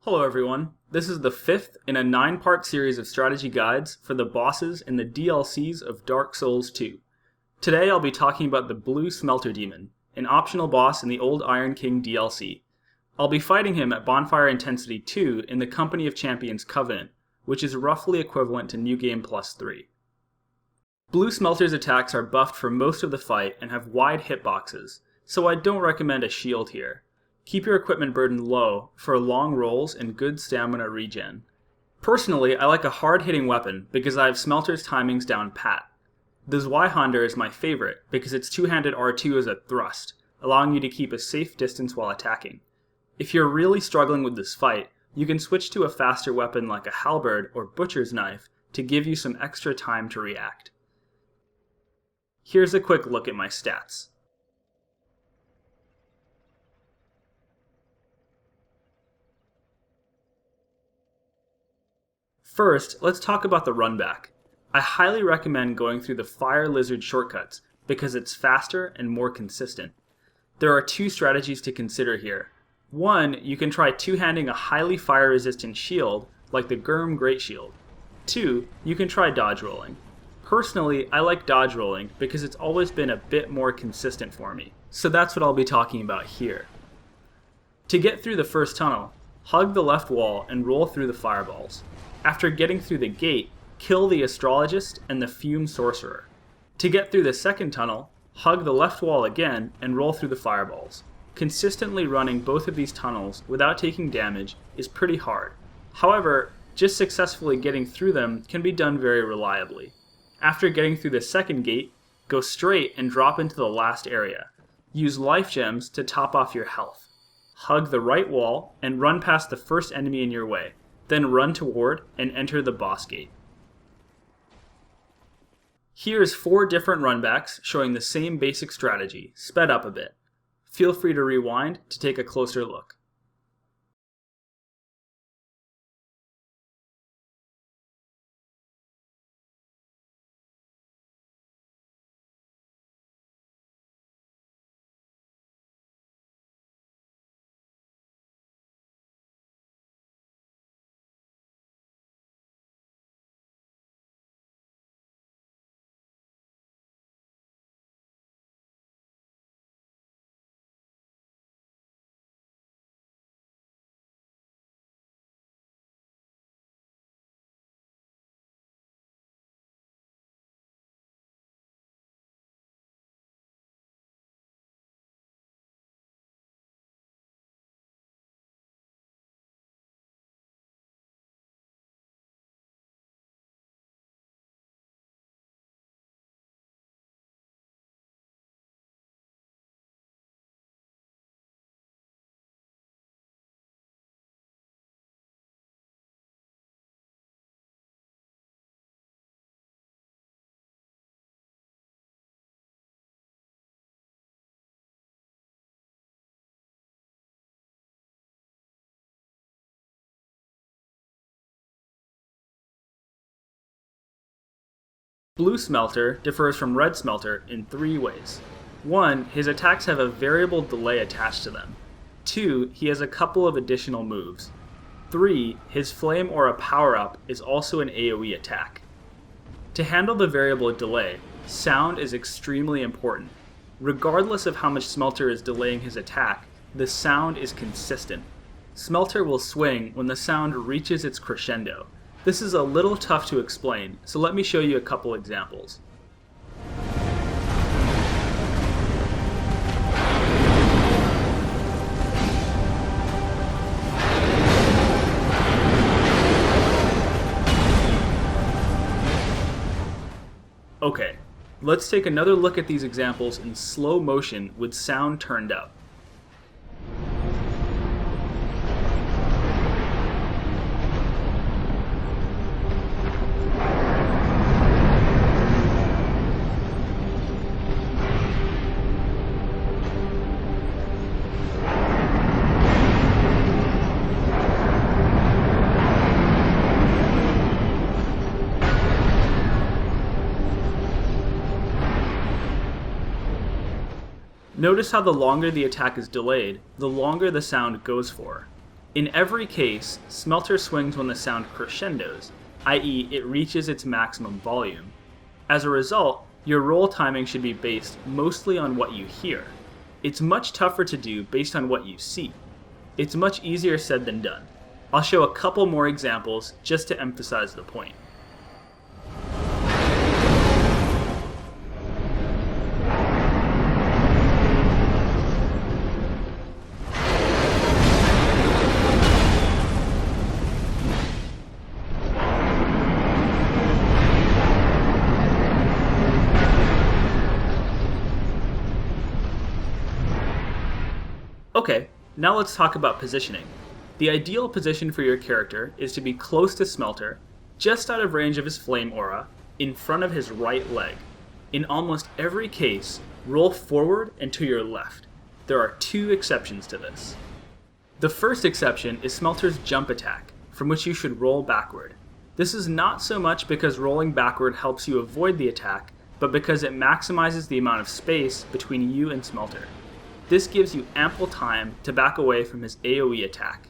Hello everyone, this is the 5th in a 9-part series of strategy guides for the bosses in the DLCs of Dark Souls 2. Today I'll be talking about the Blue Smelter Demon, an optional boss in the Old Iron King DLC. I'll be fighting him at Bonfire Intensity 2 in the Company of Champions Covenant, which is roughly equivalent to New Game Plus 3. Blue Smelter's attacks are buffed for most of the fight and have wide hitboxes, so I don't recommend a shield here. Keep your equipment burden low for long rolls and good stamina regen. Personally, I like a hard-hitting weapon because I have Smelter's timings down pat. The Zweihander is my favorite because its two-handed R2 is a thrust, allowing you to keep a safe distance while attacking. If you're really struggling with this fight, you can switch to a faster weapon like a halberd or butcher's knife to give you some extra time to react. Here's a quick look at my stats. First, let's talk about the Runback. I highly recommend going through the Fire Lizard shortcuts because it's faster and more consistent. There are two strategies to consider here. One, you can try two-handing a highly fire-resistant shield like the Gurm Great Shield. Two, you can try dodge rolling. Personally, I like dodge rolling because it's always been a bit more consistent for me, so that's what I'll be talking about here. To get through the first tunnel, hug the left wall and roll through the fireballs. After getting through the gate, kill the Astrologist and the Fume Sorcerer. To get through the second tunnel, hug the left wall again and roll through the fireballs. Consistently running both of these tunnels without taking damage is pretty hard. However, just successfully getting through them can be done very reliably. After getting through the second gate, go straight and drop into the last area. Use life gems to top off your health. Hug the right wall and run past the first enemy in your way. Then run toward and enter the boss gate. Here's 4 different runbacks showing the same basic strategy, sped up a bit. Feel free to rewind to take a closer look. Blue Smelter differs from Red Smelter in 3 ways. 1, his attacks have a variable delay attached to them. 2, he has a couple of additional moves. 3, his flame aura power-up is also an AoE attack. To handle the variable delay, sound is extremely important. Regardless of how much Smelter is delaying his attack, the sound is consistent. Smelter will swing when the sound reaches its crescendo. This is a little tough to explain, so let me show you a couple examples. Okay, let's take another look at these examples in slow motion with sound turned up. Notice how the longer the attack is delayed, the longer the sound goes for. In every case, Smelter swings when the sound crescendos, i.e. it reaches its maximum volume. As a result, your roll timing should be based mostly on what you hear. It's much tougher to do based on what you see. It's much easier said than done. I'll show a couple more examples just to emphasize the point. Okay, now let's talk about positioning. The ideal position for your character is to be close to Smelter, just out of range of his flame aura, in front of his right leg. In almost every case, roll forward and to your left. There are 2 exceptions to this. The first exception is Smelter's jump attack, from which you should roll backward. This is not so much because rolling backward helps you avoid the attack, but because it maximizes the amount of space between you and Smelter. This gives you ample time to back away from his AoE attack.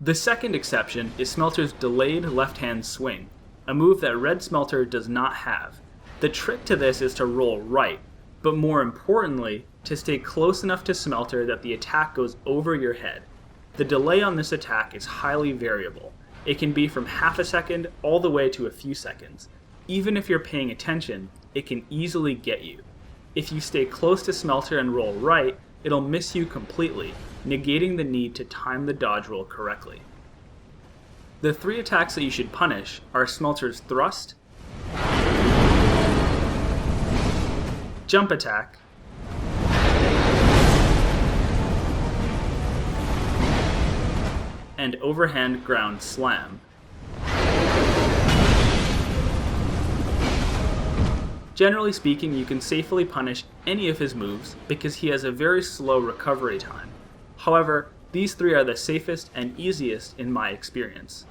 The second exception is Smelter's delayed left-hand swing, a move that Red Smelter does not have. The trick to this is to roll right, but more importantly, to stay close enough to Smelter that the attack goes over your head. The delay on this attack is highly variable. It can be from half a second all the way to a few seconds. Even if you're paying attention, it can easily get you. If you stay close to Smelter and roll right, it'll miss you completely, negating the need to time the dodge roll correctly. The 3 attacks that you should punish are Smelter's thrust, jump attack, and overhand ground slam. Generally speaking, you can safely punish any of his moves because he has a very slow recovery time. However, these 3 are the safest and easiest in my experience.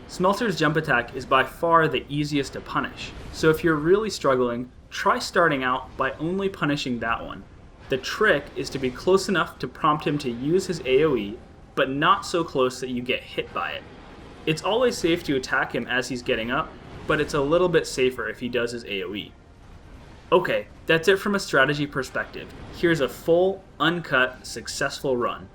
Smelter's jump attack is by far the easiest to punish, so if you're really struggling, try starting out by only punishing that one. The trick is to be close enough to prompt him to use his AoE, but not so close that you get hit by it. It's always safe to attack him as he's getting up, but it's a little bit safer if he does his AoE. Okay, that's it from a strategy perspective. Here's a full, uncut, successful run.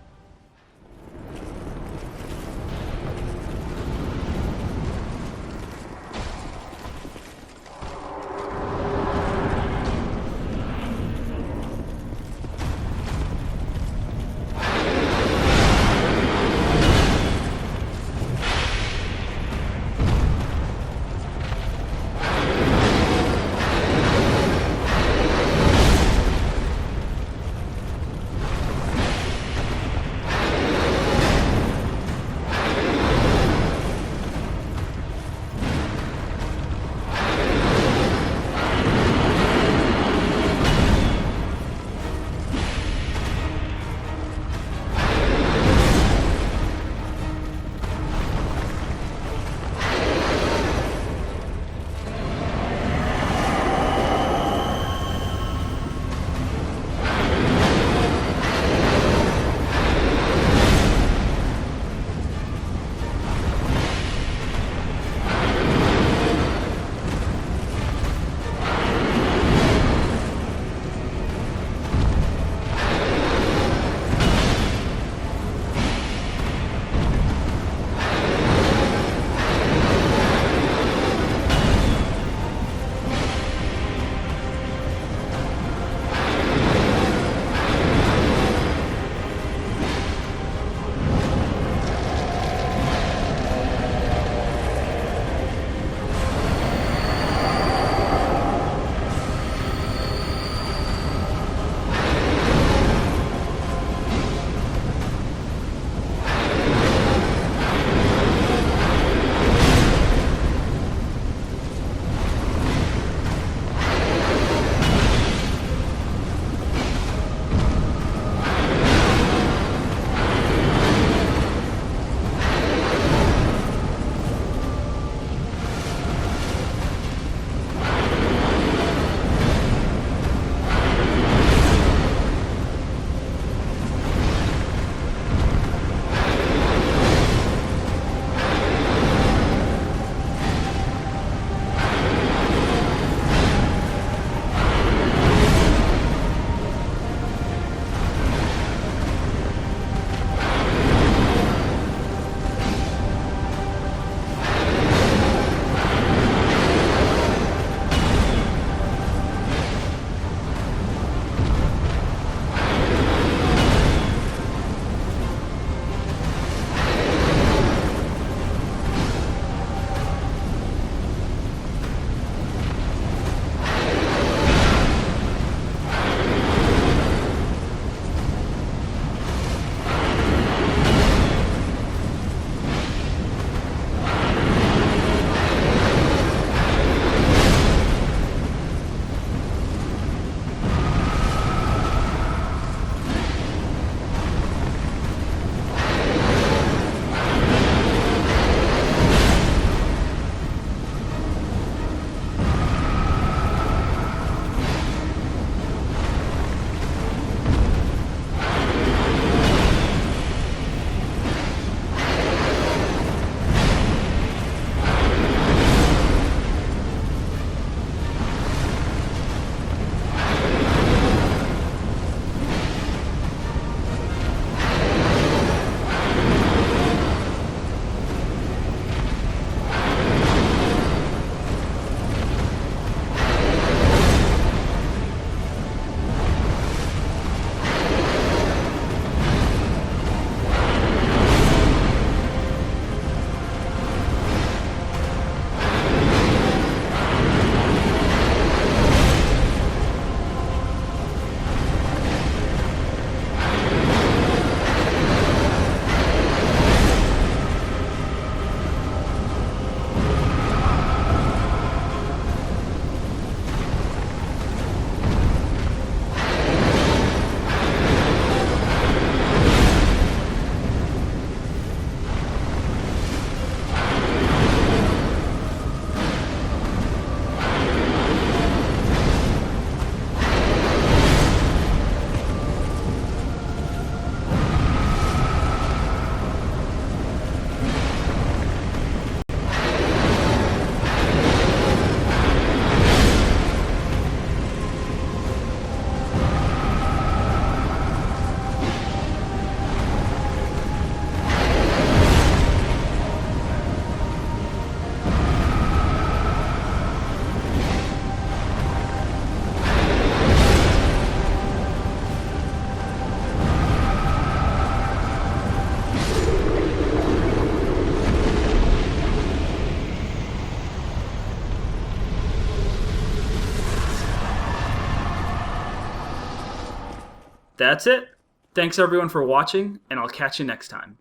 That's it. Thanks everyone for watching, and I'll catch you next time.